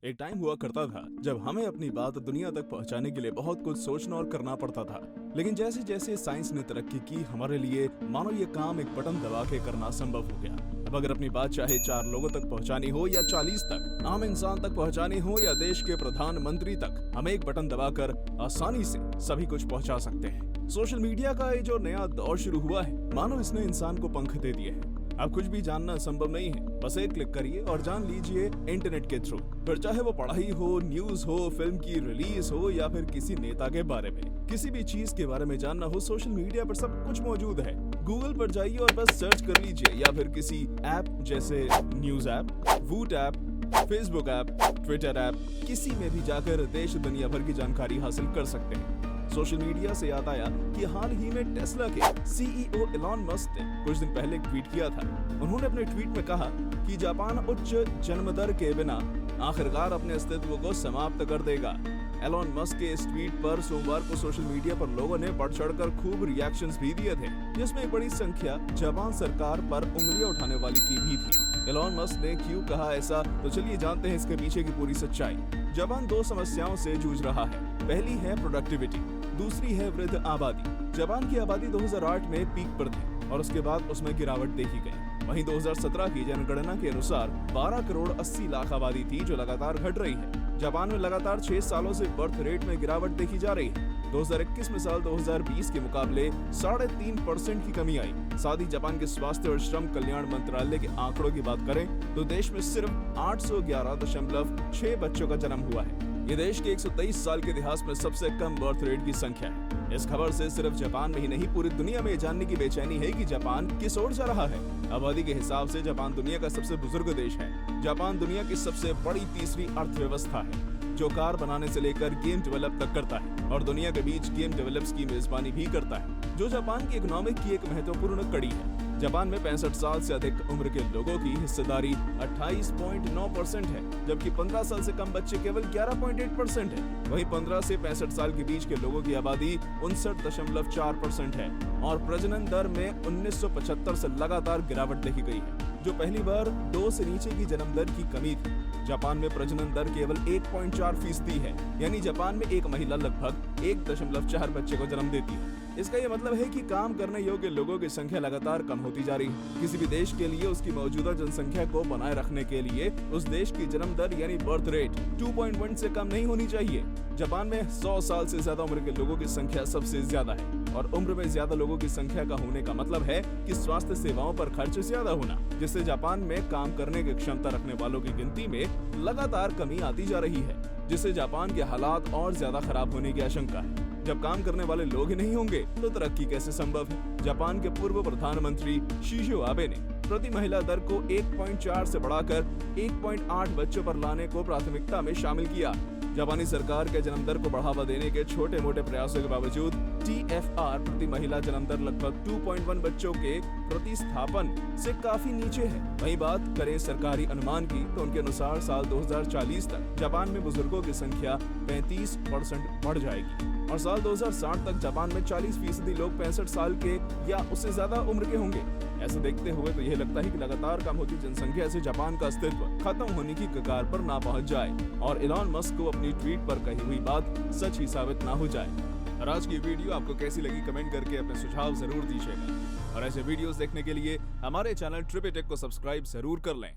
एक टाइम हुआ करता था जब हमें अपनी बात दुनिया तक पहुंचाने के लिए बहुत कुछ सोचना और करना पड़ता था। लेकिन जैसे जैसे साइंस ने तरक्की की, हमारे लिए मानो ये काम एक बटन दबा के करना संभव हो गया। अब अगर अपनी बात चाहे 4 लोगों तक पहुंचानी हो या 40 तक, आम इंसान तक पहुंचानी हो या देश के प्रधानमंत्री तक, हम एक बटन दबाकर आसानी से सभी कुछ पहुंचा सकते हैं। सोशल मीडिया का ये जो नया दौर शुरू हुआ है, मानो इसने इंसान को पंख दे दिए हैं। अब कुछ भी जानना संभव नहीं है, बस एक क्लिक करिए और जान लीजिए इंटरनेट के थ्रू। फिर चाहे वो पढ़ाई हो, न्यूज हो, फिल्म की रिलीज हो या फिर किसी नेता के बारे में, किसी भी चीज के बारे में जानना हो, सोशल मीडिया पर सब कुछ मौजूद है। गूगल पर जाइए और बस सर्च कर लीजिए, या फिर किसी ऐप जैसे न्यूज ऐप, वूट app, Facebook app, Twitter app, किसी में भी जाकर देश दुनिया भर की जानकारी हासिल कर सकते हैं। सोशल मीडिया से याद आया कि हाल ही में टेस्ला के सीईओ एलॉन मस्क ने कुछ दिन पहले एक ट्वीट किया था। उन्होंने अपने ट्वीट में कहा कि जापान उच्च जन्म दर के बिना आखिरकार अपने अस्तित्व को समाप्त कर देगा। एलॉन मस्क के इस ट्वीट पर सोमवार को सोशल मीडिया पर लोगों ने बढ़ चढ़कर खूब रिएक्शंस भी दिए थे, जिसमें एक बड़ी संख्या जापान सरकार पर उंगलियां उठाने वाली की भी थी। एलॉन मस्क ने क्यों कहा ऐसा, तो चलिए जानते हैं इसके पीछे की पूरी सच्चाई। जापान 2 समस्याओं से जूझ रहा है। पहली है प्रोडक्टिविटी, दूसरी है वृद्ध आबादी। जापान की आबादी 2008 में पीक पर थी और उसके बाद उसमें गिरावट देखी गई। वहीं 2017 की जनगणना के अनुसार 12 करोड़ 80 लाख आबादी थी, जो लगातार घट रही है। जापान में लगातार 6 सालों से बर्थ रेट में गिरावट देखी जा रही है। 2021 में साल 2020 के मुकाबले 3.5% की कमी आई। साथ ही जापान के स्वास्थ्य और श्रम कल्याण मंत्रालय के आंकड़ों की बात करें तो देश में सिर्फ 811.6 बच्चों का जन्म हुआ है। ये देश के 123 साल के इतिहास में सबसे कम बर्थ रेट की संख्या है। इस खबर से सिर्फ जापान में ही नहीं, पूरी दुनिया में जानने की बेचैनी है कि जापान किस ओर जा रहा है। आबादी के हिसाब से जापान दुनिया का सबसे बुजुर्ग देश है। जापान दुनिया की सबसे बड़ी तीसरी अर्थव्यवस्था है, जो कार बनाने से लेकर गेम डेवलप तक करता है और दुनिया के बीच गेम डेवलप्स की मेजबानी भी करता है, जो जापान की इकोनॉमिक की एक महत्वपूर्ण कड़ी है। जापान में 65 साल से अधिक उम्र के लोगों की हिस्सेदारी 28.9% है, जबकि 15 साल से कम बच्चे केवल 11.8% है। वहीं 15 से 65 साल के बीच के लोगों की आबादी 59.4% है और प्रजनन दर में 1975 से लगातार गिरावट देखी गई है, जो पहली बार 2 से नीचे की जन्म दर की कमी थी। जापान में प्रजनन दर केवल 1.4% है, यानी जापान में एक महिला लगभग 1.4 बच्चे को जन्म देती है। इसका ये मतलब है कि काम करने योग्य लोगों की संख्या लगातार कम होती जा रही है। किसी भी देश के लिए उसकी मौजूदा जनसंख्या को बनाए रखने के लिए उस देश की जन्म दर यानी बर्थ रेट 2.1 से कम नहीं होनी चाहिए। जापान में 100 साल से ज्यादा उम्र के लोगों की संख्या सबसे ज्यादा है और उम्र में ज्यादा लोगों की संख्या का होने का मतलब है कि स्वास्थ्य सेवाओं पर खर्च ज्यादा होना, जिससे जापान में काम करने की क्षमता रखने वालों की गिनती में लगातार कमी आती जा रही है, जिससे जापान के हालात और ज्यादा खराब होने की आशंका है। जब काम करने वाले लोग ही नहीं होंगे तो तरक्की कैसे संभव है। जापान के पूर्व प्रधानमंत्री शिंजो आबे ने प्रति महिला दर को 1.4 से बढ़ाकर 1.8 बच्चों पर लाने को प्राथमिकता में शामिल किया। जापानी सरकार के जन्म दर को बढ़ावा देने के छोटे मोटे प्रयासों के बावजूद TFR प्रति महिला जन्म दर लगभग 2.1 बच्चों के प्रतिस्थापन से काफी नीचे है। वहीं बात करें सरकारी अनुमान की तो उनके अनुसार साल 2040 तक जापान में बुजुर्गों की संख्या 35% बढ़ जाएगी और साल 2060 तक जापान में 40% लोग 65 साल के या उससे ज्यादा उम्र के होंगे। ऐसा देखते हुए तो यह लगता है कि लगातार कम होती जनसंख्या से जापान का अस्तित्व खत्म होने की कगार पर ना पहुंच जाए और एलॉन मस्क को अपनी ट्वीट पर कही हुई बात सच ही साबित ना हो जाए। और आज की वीडियो आपको कैसी लगी, कमेंट करके अपने सुझाव जरूर दीजिएगा और ऐसे वीडियोस देखने के लिए हमारे चैनल ट्रिपिटेक को सब्सक्राइब जरूर कर लें।